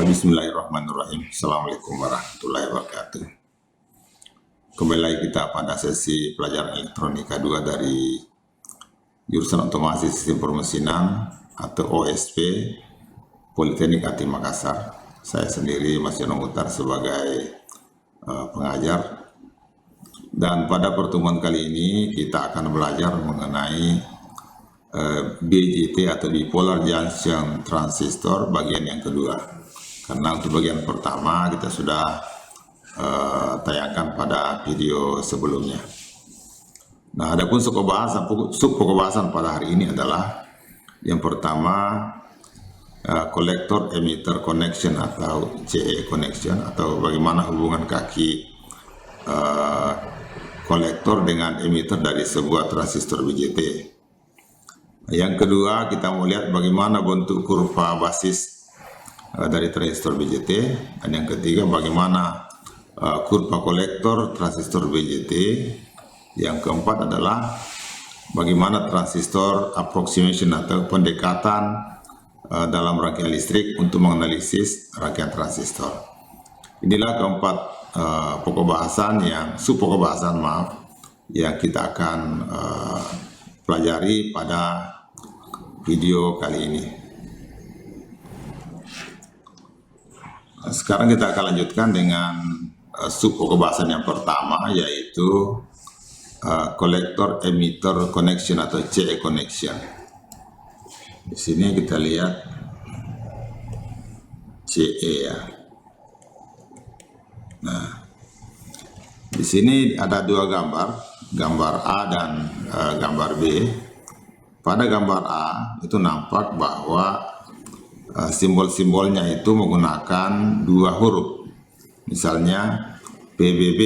Bismillahirrahmanirrahim. Assalamualaikum warahmatullahi wabarakatuh. Kembali lagi kita pada sesi pelajaran elektronika 2 dari jurusan otomasi sistem permesinan atau OSP Politeknik Ati Makassar. Saya sendiri Mas Yono Mutar sebagai pengajar. Dan pada pertemuan kali ini kita akan belajar mengenai BJT atau Bipolar Junction Transistor bagian yang kedua. Karena untuk bagian pertama kita sudah tayangkan pada video sebelumnya. Nah, adapun sub pembahasan pada hari ini adalah yang pertama collector emitter connection atau CE connection, atau bagaimana hubungan kaki kolektor dengan emitter dari sebuah transistor BJT. Yang kedua, kita mau lihat bagaimana bentuk kurva basis dari transistor BJT. Dan yang ketiga, bagaimana kurva kolektor transistor BJT. Yang keempat adalah bagaimana transistor approximation atau pendekatan dalam rangkaian listrik untuk menganalisis rangkaian transistor. Inilah keempat pokok bahasan sub pokok bahasan yang kita akan pelajari pada video kali ini. Sekarang kita akan lanjutkan dengan sub pokok bahasan yang pertama, yaitu collector emitter connection atau CE connection. Di sini kita lihat CE ya. Nah, di sini ada dua gambar A dan gambar B. Pada gambar A itu nampak bahwa simbol-simbolnya itu menggunakan dua huruf, misalnya PBB,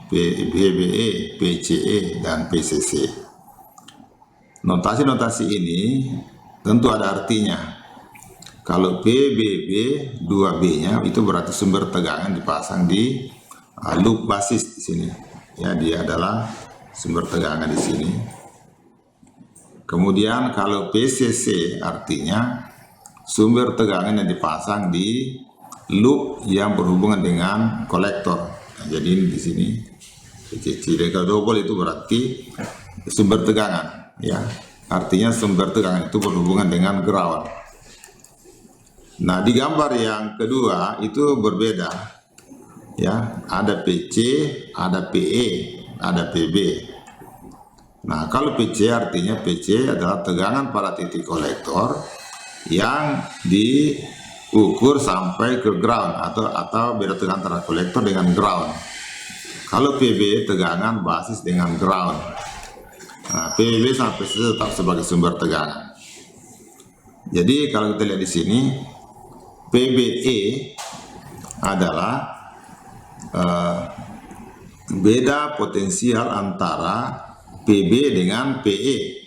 PBE, PCE, dan PCC. Notasi-notasi ini tentu ada artinya. Kalau PBB 2B-nya itu berarti sumber tegangan dipasang di loop basis di sini. Ya, dia adalah sumber tegangan di sini. Kemudian kalau PCC artinya sumber tegangan yang dipasang di loop yang berhubungan dengan kolektor. Nah, jadi ini di sini PCC. Dan kalau double itu berarti sumber tegangan, ya. Artinya sumber tegangan itu berhubungan dengan ground. Nah, di gambar yang kedua itu berbeda, ya. Ada PC, ada PE, ada PB. Nah, kalau PC artinya PC adalah tegangan pada titik kolektor yang diukur sampai ke ground atau beda tegangan antara kolektor dengan ground. Kalau PB tegangan basis dengan ground. Nah, PB sampai situ tetap sebagai sumber tegangan. Jadi kalau kita lihat di sini, PBE adalah beda potensial antara PB dengan PE.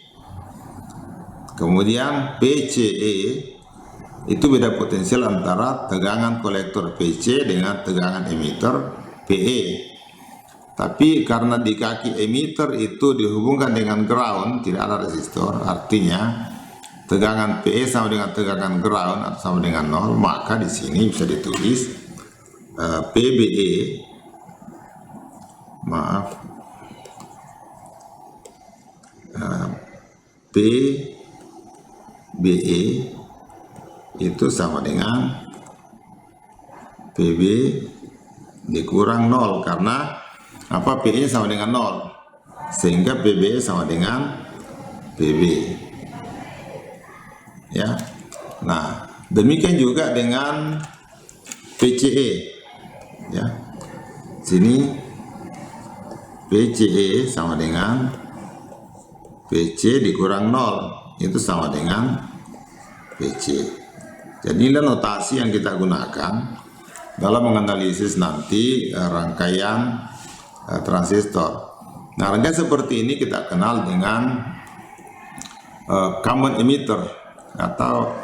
Kemudian PCE itu beda potensial antara tegangan kolektor PC dengan tegangan emitter PE. Tapi karena di kaki emitter itu dihubungkan dengan ground, tidak ada resistor, artinya tegangan PE sama dengan tegangan ground atau sama dengan 0, maka di sini bisa ditulis PBE, PBE itu sama dengan PB dikurang 0, karena PE sama dengan 0, sehingga PBE sama dengan PB, ya. Nah, demikian juga dengan PCE, ya. Sini PCE sama dengan PC dikurang 0, itu sama dengan PC. Jadi inilah notasi yang kita gunakan dalam menganalisis nanti rangkaian transistor. Nah, rangkaian seperti ini kita kenal dengan common emitter, atau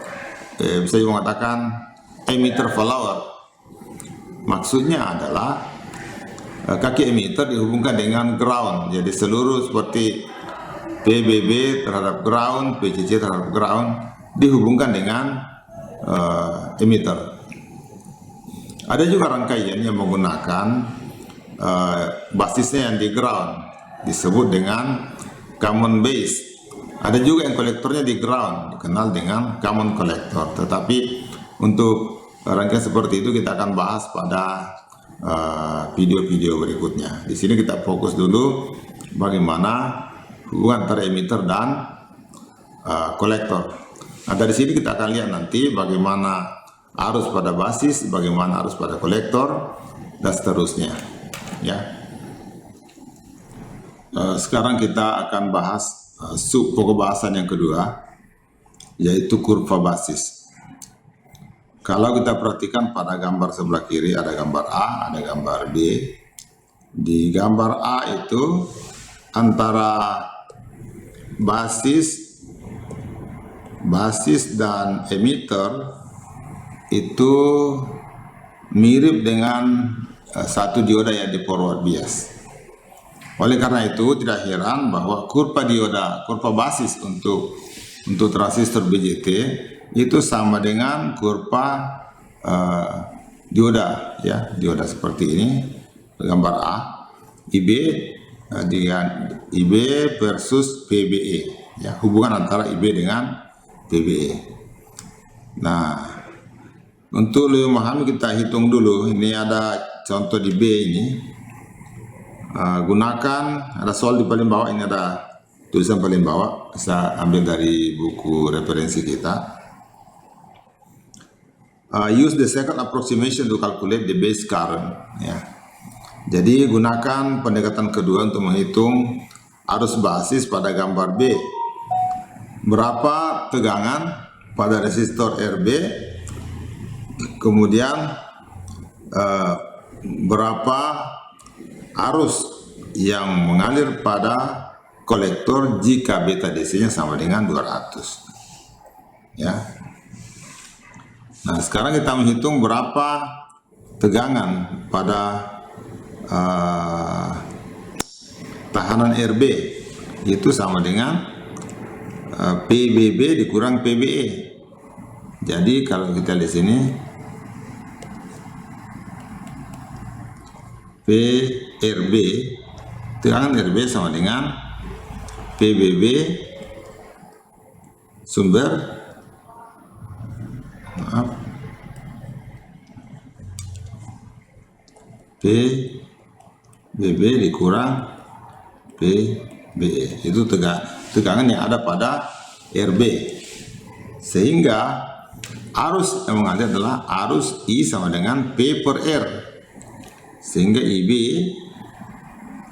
bisa mengatakan emitter follower. Maksudnya adalah kaki emitter dihubungkan dengan ground. Jadi seluruh seperti PBB terhadap ground, PCC terhadap ground dihubungkan dengan emitter. Ada juga rangkaian yang menggunakan basisnya yang di ground, disebut dengan common base. Ada juga yang kolektornya di ground, dikenal dengan common collector. Tetapi untuk rangkaian seperti itu kita akan bahas pada video-video berikutnya. Di sini kita fokus dulu bagaimana hubungan antara emitter dan kolektor. Nah, dari sini kita akan lihat nanti bagaimana arus pada basis, bagaimana arus pada kolektor, dan seterusnya. Ya. Sekarang kita akan bahas sub pokok bahasan yang kedua, yaitu kurva basis. Kalau kita perhatikan pada gambar sebelah kiri ada gambar A, ada gambar B. Di gambar A itu antara basis dan emitter itu mirip dengan satu dioda yang di forward bias. Oleh karena itu tidak heran bahwa kurva basis untuk transistor BJT itu sama dengan kurva dioda, ya, dioda seperti ini, gambar A, IB dengan IB versus PBE, ya, hubungan antara IB dengan PBE. Nah, untuk lebih memahami kita hitung dulu. Ini ada contoh di B ini. Gunakan, ada soal di paling bawah, ini ada tulisan paling bawah, saya ambil dari buku referensi kita. Use the second approximation to calculate the base current. Ya. Jadi gunakan pendekatan kedua untuk menghitung arus basis pada gambar B. Berapa tegangan pada resistor RB, kemudian berapa arus yang mengalir pada kolektor jika beta DC-nya sama dengan 200. Ya. Nah, sekarang kita menghitung berapa tegangan pada tahanan RB, itu sama dengan PBB dikurang PBE. Jadi kalau kita di sini PRB, tegangan RB sama dengan PBB sumber, PBB dikurang PBE, itu tegangan yang ada pada RB, sehingga arus yang mengalir adalah arus I sama dengan P per R, sehingga IB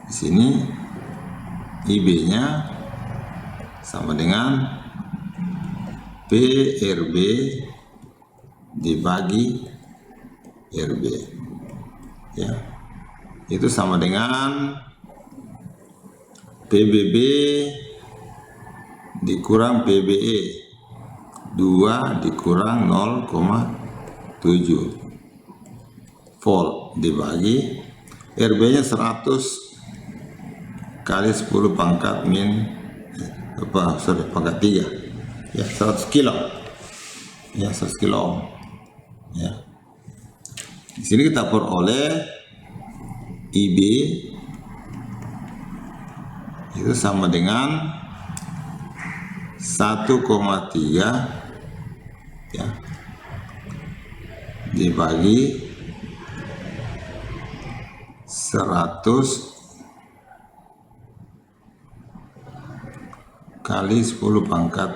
di sini IB-nya sama dengan PRB dibagi RB, ya, itu sama dengan PBB dikurang PBE 2 dikurang 0,7 volt dibagi RB-nya 100 kali 10 pangkat pangkat 3, ya, 100 kilo, ya, 100 kilo ohm, ya. Di sini kita peroleh IB itu sama dengan 1,3, ya, dibagi 100 kali 10 pangkat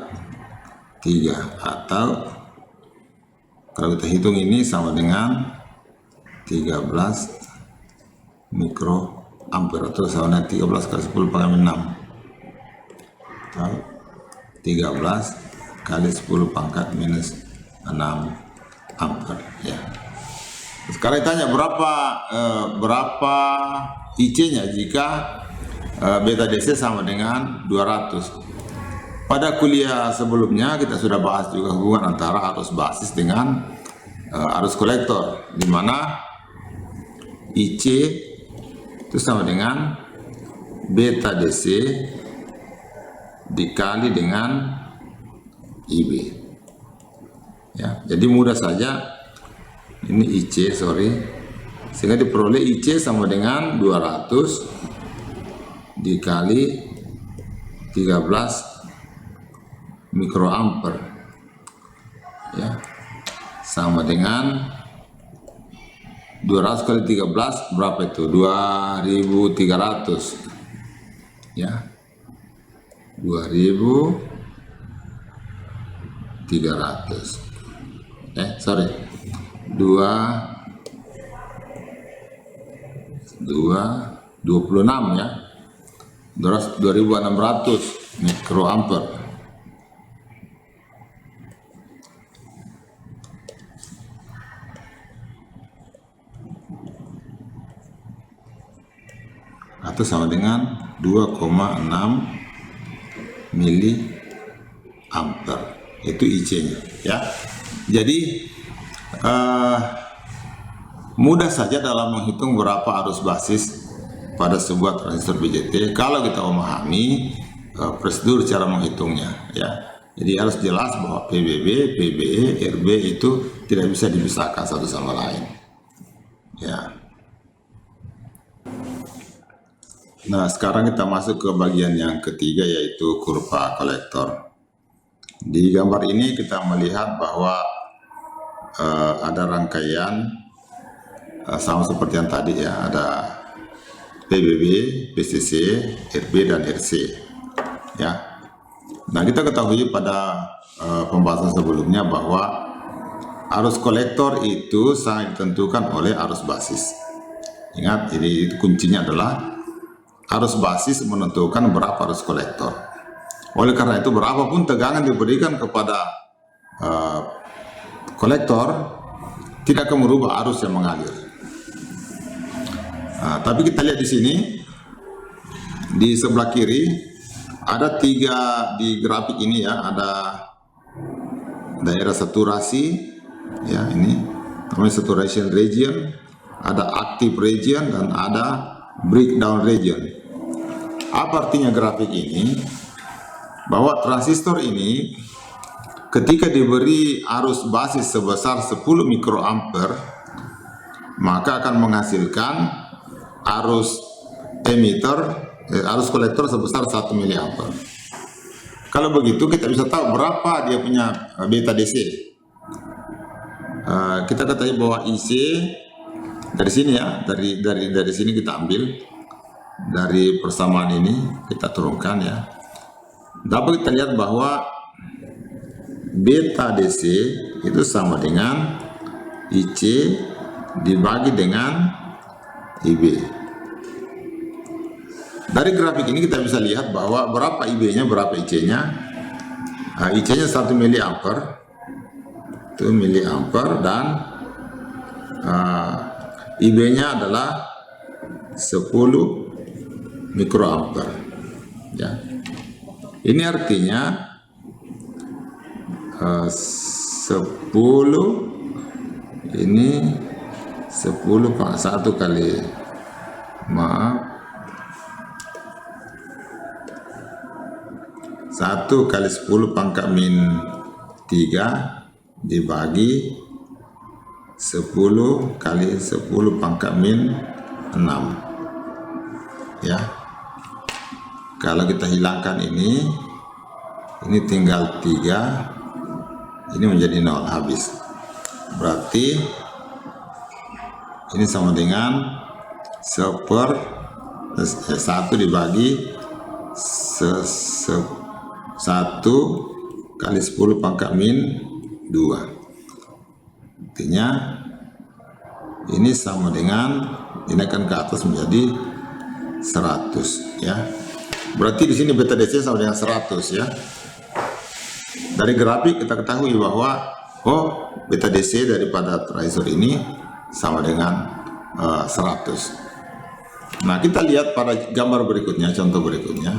3, atau kalau kita hitung ini sama dengan 13 mikroampere, atau sama dengan 13 kali 10 pangkat 6, atau 13 kali 10 pangkat minus 6 ampere, ya. Sekarang ditanya berapa IC-nya jika beta DC sama dengan 200. Pada kuliah sebelumnya kita sudah bahas juga hubungan antara arus basis dengan arus kolektor, di mana IC itu sama dengan beta DC dikali dengan IB. Ya, jadi mudah saja ini IC, sorry, sehingga diperoleh IC sama dengan 200 dikali 13 mikroampere, ya, sama dengan 200 kali 13 berapa itu? 2300, ya, 2300, sorry, 26, ya, 2600 mikroampere. Atau sama dengan 2,6 miliampere, itu IC-nya, ya. Jadi mudah saja dalam menghitung berapa arus basis pada sebuah transistor BJT kalau kita memahami prosedur cara menghitungnya, ya. Jadi harus jelas bahwa PBB, PBE, RB itu tidak bisa dipisahkan satu sama lain, ya. Nah, sekarang kita masuk ke bagian yang ketiga, yaitu kurva kolektor. Di gambar ini kita melihat bahwa ada rangkaian sama seperti yang tadi, ya, ada PBB, PCC, RB, dan RC, ya. Nah, kita ketahui pada pembahasan sebelumnya bahwa arus kolektor itu sangat ditentukan oleh arus basis. Ingat, ini kuncinya adalah arus basis menentukan berapa arus kolektor. Oleh karena itu, berapapun tegangan diberikan kepada kolektor tidak akan merubah arus yang mengalir. Tapi kita lihat di sini, di sebelah kiri ada 3 di grafik ini, ya, ada daerah saturasi, ya, ini namanya saturation region, ada active region, dan ada breakdown region. Apa artinya grafik ini? Bahwa transistor ini ketika diberi arus basis sebesar 10 mikroampere, maka akan menghasilkan arus arus kolektor sebesar 1 miliampere. Kalau begitu kita bisa tahu berapa dia punya beta DC. Kita ketahui bahwa IC dari sini, ya, dari sini kita ambil dari persamaan ini, kita turunkan, ya. Dapat kita lihat bahwa beta DC itu sama dengan IC dibagi dengan IB. Dari grafik ini kita bisa lihat bahwa berapa IB-nya, berapa IC-nya. IC-nya 1 miliampere, itu miliampere, dan IB-nya adalah 10 mikroampere, ya. Ini artinya 10 ini 10 1 kali, maaf, 1 kali 10 pangkat min 3 dibagi 10 kali 10 pangkat min 6, ya. Kalau kita hilangkan ini tinggal 3, ini menjadi 0, habis. Berarti ini sama dengan 1 dibagi 1 kali 10 pangkat min 2. Artinya ini sama dengan, ini akan ke atas menjadi 100, ya. Berarti di sini beta DC sama dengan 100, ya. Dari grafik kita ketahui bahwa beta DC daripada transistor ini sama dengan 100. Nah, kita lihat pada gambar berikutnya, contoh berikutnya.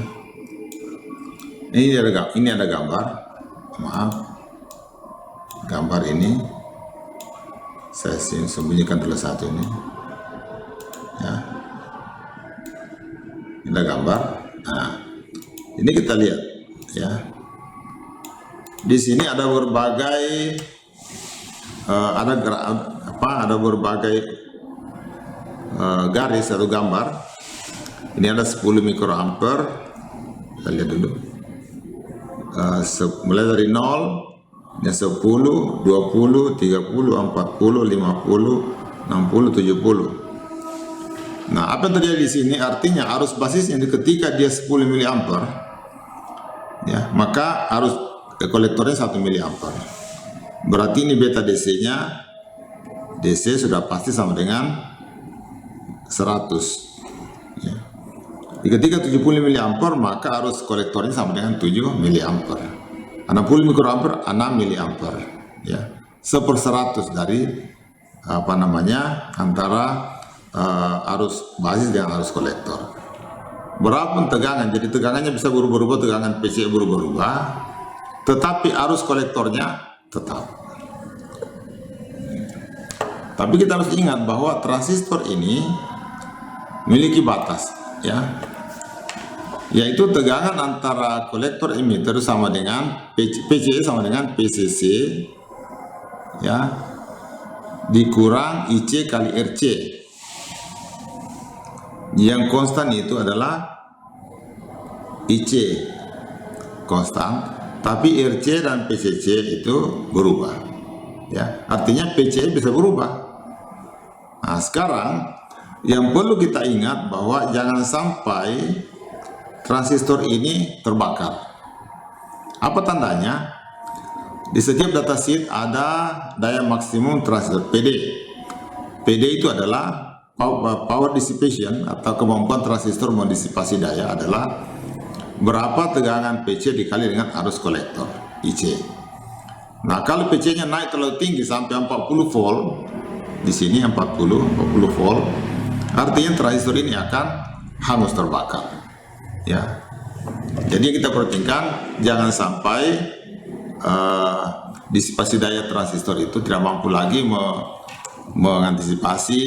Ini ada gambar, maaf, gambar ini saya sembunyikan terlebih satu ini, ya. Ini ada gambar. Nah, ini kita lihat, ya. Di sini ada berbagai ada berbagai garis atau gambar. Ini ada 10 mikroampere. Kita lihat dulu. Mulai dari 0, ini 10, 20, 30, 40, 50, 60, 70. Nah, apa yang terjadi di sini? Artinya arus basisnya ketika dia 10 miliampere, ya, maka arus kolektornya 1 miliampere. Berarti ini beta DC-nya, DC sudah pasti sama dengan 100. Ya. Ketika 70 miliampere, maka arus kolektornya sama dengan 7 miliampere. 60 mikroampere 6 miliampere. Ya. 1/100 dari antara arus basis dengan arus kolektor. Berapapun tegangan, jadi tegangannya bisa berubah-ubah, tegangan PCE berubah-ubah, tetapi arus kolektornya tetap. Tapi kita harus ingat bahwa transistor ini memiliki batas, ya, yaitu tegangan antara kolektor emitter sama dengan PCE sama dengan PCC, ya, dikurang IC kali RC. Yang konstan itu adalah IC konstan, tapi RC dan PCC itu berubah. Ya, artinya PCE bisa berubah. Nah, sekarang yang perlu kita ingat bahwa jangan sampai transistor ini terbakar. Apa tandanya? Di setiap datasheet ada daya maksimum transistor PD. PD itu adalah power dissipation atau kemampuan transistor mendisipasi daya adalah berapa tegangan PC dikali dengan arus kolektor IC. Nah, kalau PC-nya naik terlalu tinggi sampai 40 volt, di sini 40 volt, artinya transistor ini akan hangus terbakar. Ya. Jadi kita perhatikan jangan sampai disipasi daya transistor itu tidak mampu lagi mengantisipasi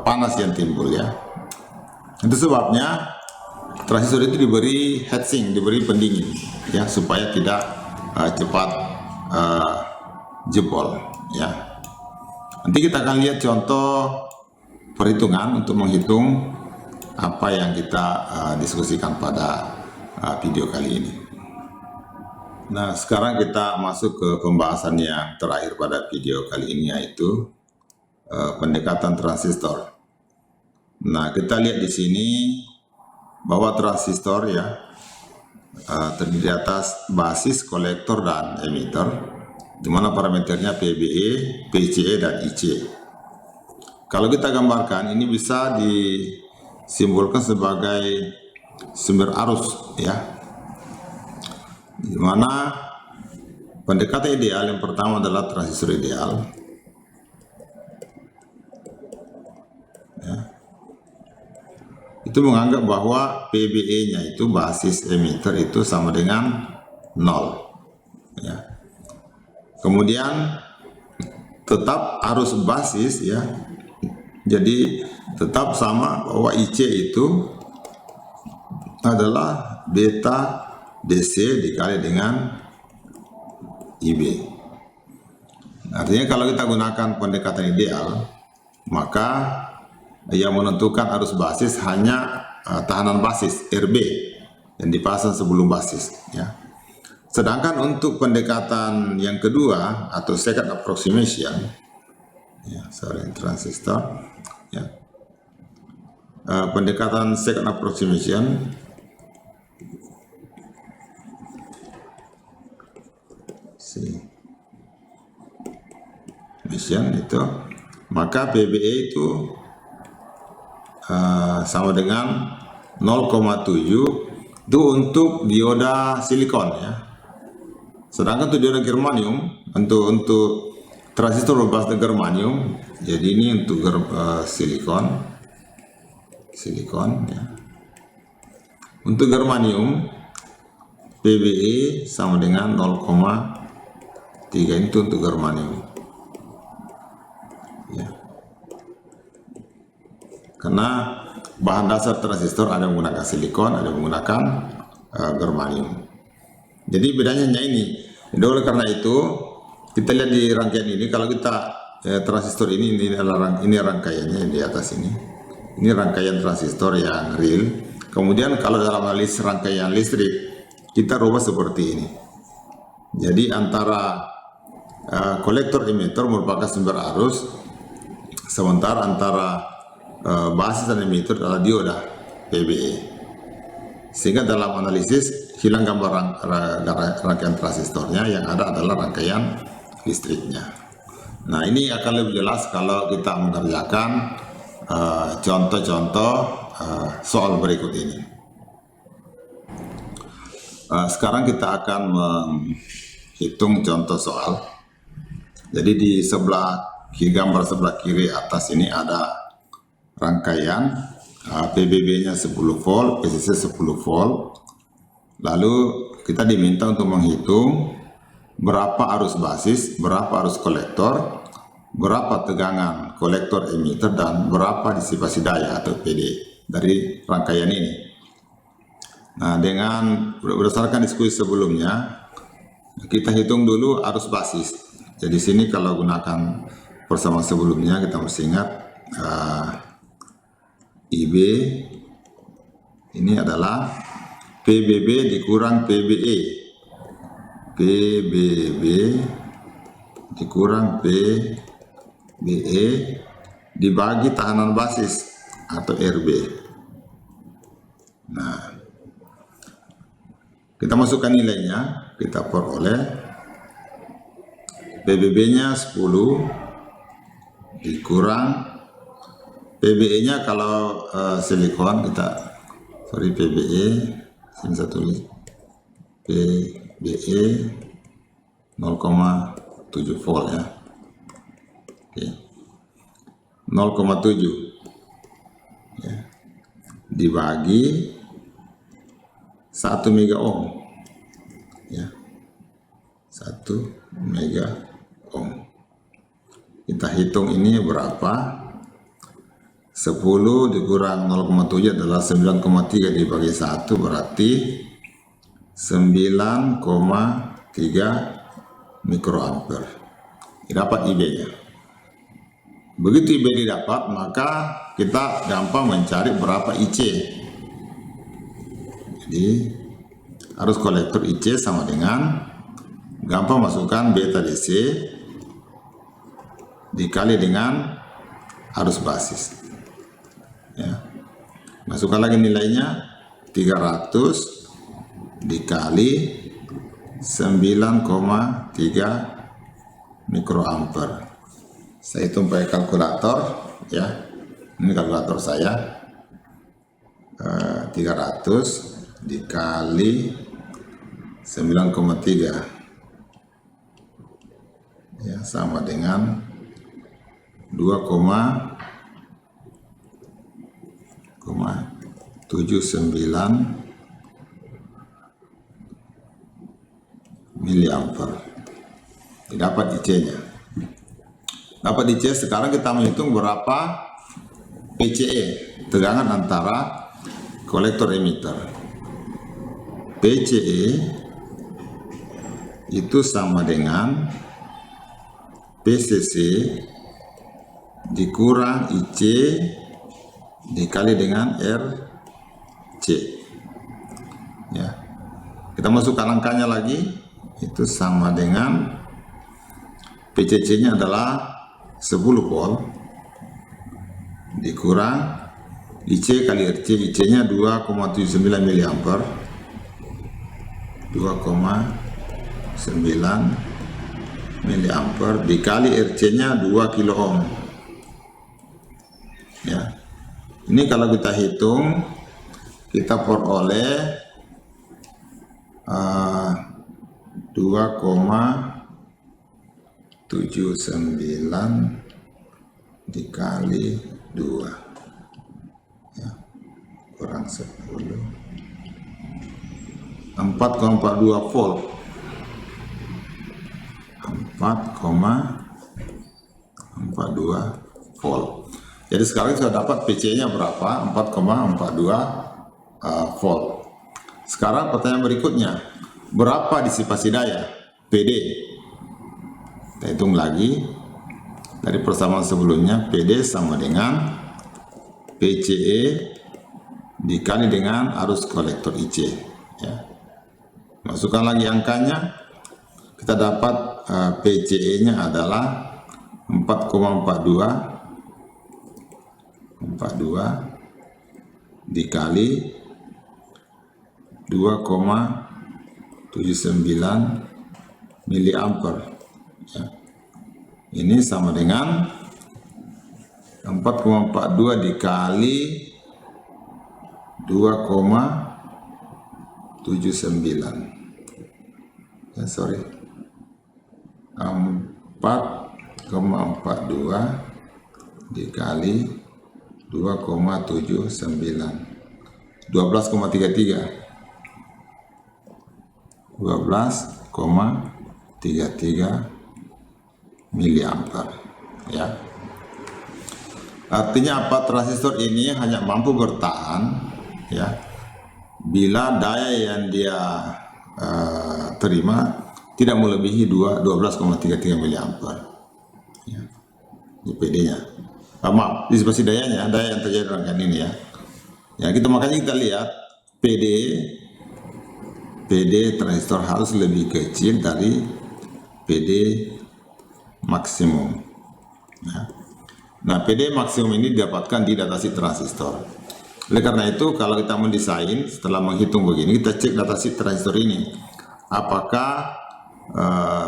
panas yang timbul, ya. Itu sebabnya transistor itu diberi heatsink, diberi pendingin, ya, supaya tidak cepat jebol, ya. Nanti kita akan lihat contoh perhitungan untuk menghitung apa yang kita diskusikan pada video kali ini. Nah, sekarang kita masuk ke pembahasan yang terakhir pada video kali ini, yaitu pendekatan transistor. Nah, kita lihat di sini bahwa transistor, ya, terdiri atas basis, kolektor, dan emitter, di mana parameternya PBE, PCE, dan IC. Kalau kita gambarkan, ini bisa disimbolkan sebagai sumber arus, ya, di mana pendekatan ideal yang pertama adalah transistor ideal. Itu menganggap bahwa PBE-nya itu basis emitter itu sama dengan 0. Ya. Kemudian tetap arus basis, ya. Jadi tetap sama bahwa IC itu adalah beta DC dikali dengan IB. Artinya kalau kita gunakan pendekatan ideal, maka yang menentukan arus basis hanya tahanan basis RB yang dipasang sebelum basis, ya. Sedangkan untuk pendekatan yang kedua atau second approximation, ya, transistor, ya, pendekatan second approximation itu, maka PBE itu sama dengan 0,7 itu untuk dioda silikon, ya. Sedangkan untuk dioda germanium, untuk transistor berbasis germanium, jadi ini untuk silikon, ya. Untuk germanium PBE sama dengan 0,3 itu untuk germanium, ya. Karena bahan dasar transistor ada yang menggunakan silikon, ada yang menggunakan germanium. Jadi bedanya hanya ini. Jadi oleh karena itu kita lihat di rangkaian ini, kalau kita transistor ini adalah rangkaiannya di atas ini. Ini rangkaian transistor yang real. Kemudian kalau dalam analis rangkaian listrik kita rubah seperti ini. Jadi antara kolektor emitter merupakan sumber arus, sementara antara basis dan emitter adalah dioda PBE. Sehingga dalam analisis hilang gambar rangkaian transistornya, yang ada adalah rangkaian listriknya. Nah, ini akan lebih jelas kalau kita mengerjakan contoh-contoh soal berikut ini. Sekarang kita akan menghitung contoh soal. Jadi di gambar sebelah kiri atas ini ada rangkaian PBB-nya 10 volt, PCC 10 volt. Lalu kita diminta untuk menghitung berapa arus basis, berapa arus kolektor, berapa tegangan kolektor emitter, dan berapa disipasi daya atau PD dari rangkaian ini. Nah, dengan berdasarkan diskusi sebelumnya, kita hitung dulu arus basis. Jadi sini kalau gunakan persamaan sebelumnya, kita mesti ingat IB ini adalah PBB dikurang PBE. PBB dikurang PBE dibagi tahanan basis atau RB. Nah, kita masukkan nilainya, kita peroleh PBB-nya 10 dikurang PBE-nya, kalau silikon kita PBE ini saya tulis PBE 0,7 volt ya. Oke. 0,7 ya, dibagi 1 mega ohm ya, 1 mega ohm. Kita hitung ini berapa. 10 dikurang 0,7 adalah 9,3 dibagi 1 berarti 9,3 mikroampere. Dapat IB-nya. Begitu IB didapat, maka kita gampang mencari berapa IC. Jadi arus kolektor IC sama dengan, gampang masukkan beta DC dikali dengan arus basis. Ya. Masukkan lagi nilainya, 300 dikali 9,3 mikroampere. Saya hitung pakai kalkulator ya. Ini kalkulator saya. 300 dikali 9,3 ya, sama dengan 2,79 miliampere. Dapat IC-nya. Dapat IC. Sekarang kita menghitung berapa PCE, tegangan antara kolektor emitter. PCE itu sama dengan PCC dikurang IC dikali dengan RC ya. Kita masukkan angkanya lagi, itu sama dengan PCC nya adalah 10 volt dikurang IC kali RC. IC nya 2,79 miliampere, 2,9 miliampere dikali RC nya 2 kilo ohm ya. Ini kalau kita hitung, kita peroleh 2,79 dikali 2 ya, kurang 10, 4,42 volt. 4,42 volt. Jadi sekarang sudah dapat PC-nya berapa? 4,42 volt. Sekarang pertanyaan berikutnya, berapa disipasi daya? PD. Kita hitung lagi. dari persamaan sebelumnya, PD sama dengan PCE dikali dengan arus kolektor IC. Ya. Masukkan lagi angkanya, kita dapat PCE-nya adalah 4,42 dikali 2,79 miliampere. Ya. Ini sama dengan 4,42 dikali 2,79. Ya, sorry. 4,42 dikali 2,79. 12,33 miliampere. Ya. Artinya apa? Transistor ini hanya mampu bertahan ya bila daya yang dia terima tidak melebihi 12,33 miliampere. Ya. Ini PD-nya. Maaf, disipasi dayanya, daya yang terjadi dalam rangkaian ini ya. Ya, makanya kita lihat PD transistor harus lebih kecil dari PD maksimum. Ya. Nah, PD maksimum ini didapatkan di datasheet transistor. Oleh karena itu, kalau kita mendesain, setelah menghitung begini, kita cek datasheet transistor ini. Apakah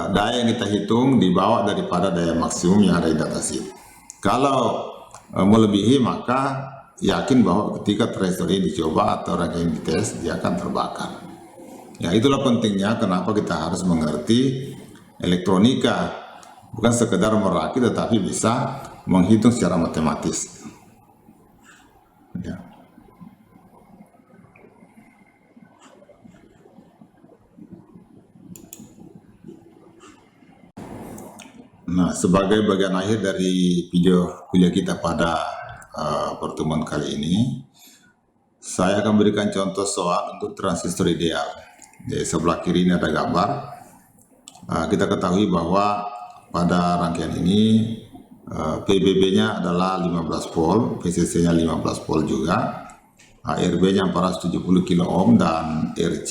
daya yang kita hitung di bawah daripada daya maksimum yang ada di datasheet. Kalau melebihi, maka yakin bahwa ketika transistor ini dicoba atau rangkaian dites, dia akan terbakar. Ya, itulah pentingnya kenapa kita harus mengerti elektronika. Bukan sekedar merakit, tetapi bisa menghitung secara matematis. Ya. Nah, sebagai bagian akhir dari video kuliah kita pada pertemuan kali ini, saya akan berikan contoh soal untuk transistor ideal. Di sebelah kiri ini ada gambar. Kita ketahui bahwa pada rangkaian ini PBB-nya adalah 15 volt, VCC-nya 15 volt juga, RB-nya 470 kilo ohm dan RC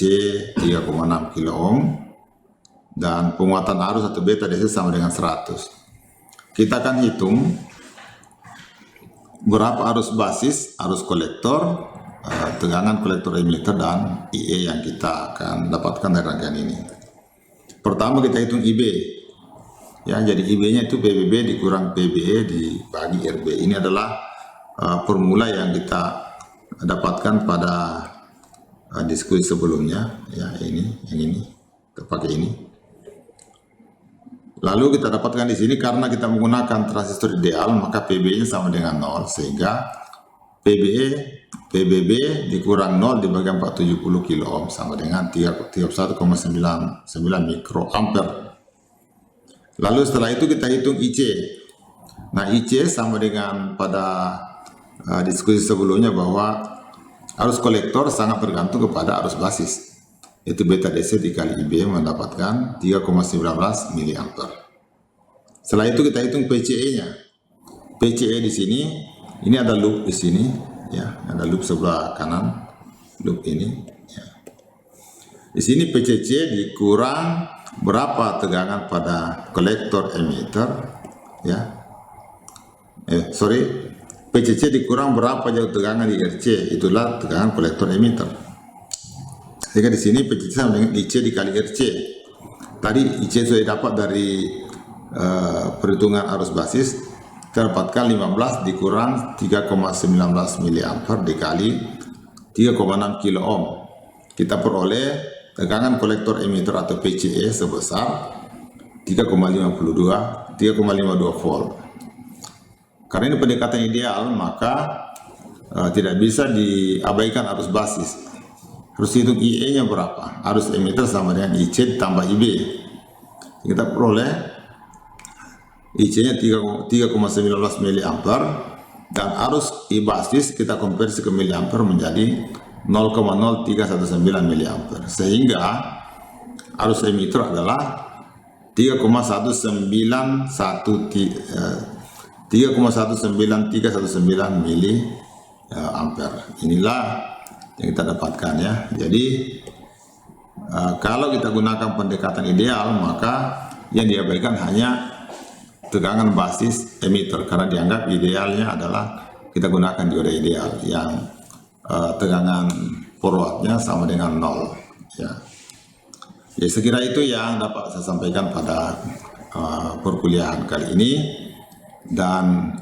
3,6 kilo ohm, dan penguatan arus atau beta DC sama dengan 100. Kita akan hitung berapa arus basis, arus kolektor, tegangan kolektor emitter dan IE yang kita akan dapatkan dari rangkaian ini. Pertama kita hitung IB. Ya, jadi IB-nya itu PBB dikurang PBE dibagi RB. Ini adalah formula yang kita dapatkan pada diskusi sebelumnya. Ya, yang ini kita pakai ini. Lalu kita dapatkan di sini karena kita menggunakan transistor ideal, maka PB-nya sama dengan 0, sehingga PBB dikurang 0 dibagi 470 kilo ohm sama dengan 31,99 mikroampere. Lalu setelah itu kita hitung IC. Nah, IC sama dengan pada diskusi sebelumnya bahwa arus kolektor sangat tergantung kepada arus basis. Itu beta DC dikali IB mendapatkan 3,19 miliampere. Setelah itu kita hitung PCE-nya. PCE di sini, ini ada loop di sini, ya, ada loop sebelah kanan, loop ini. Ya. Di sini PCC dikurang berapa tegangan pada kolektor emitter, ya. PCC dikurang berapa jauh tegangan di RC, itulah tegangan kolektor emitter. Sehingga di sini PCC sama dengan IC dikali RC. Tadi IC sudah dapat dari perhitungan arus basis, terdapatkan 15 dikurang 3,19 miliampere dikali 3,6 kilo ohm. Kita peroleh tegangan kolektor emitter atau PCE sebesar 3,52 volt. Karena ini pendekatan ideal, maka tidak bisa diabaikan arus basis. Harus hitung IE-nya berapa. Arus emitter sama dengan IC ditambah IB. Kita peroleh IC-nya 3,19 miliampere dan arus I basis kita konversi ke miliampere menjadi 0,0319 miliampere, sehingga arus emitter adalah 3,1913 3,19319 mili ampere. Inilah yang kita dapatkan ya. Jadi kalau kita gunakan pendekatan ideal, maka yang diabaikan hanya tegangan basis emitter, karena dianggap idealnya adalah kita gunakan dioda ideal yang tegangan forwardnya sama dengan 0 ya. Ya, sekira itu yang dapat saya sampaikan pada perkuliahan kali ini, dan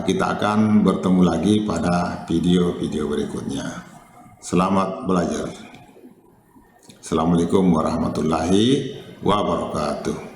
kita akan bertemu lagi pada video-video berikutnya. Selamat belajar. Assalamualaikum warahmatullahi wabarakatuh.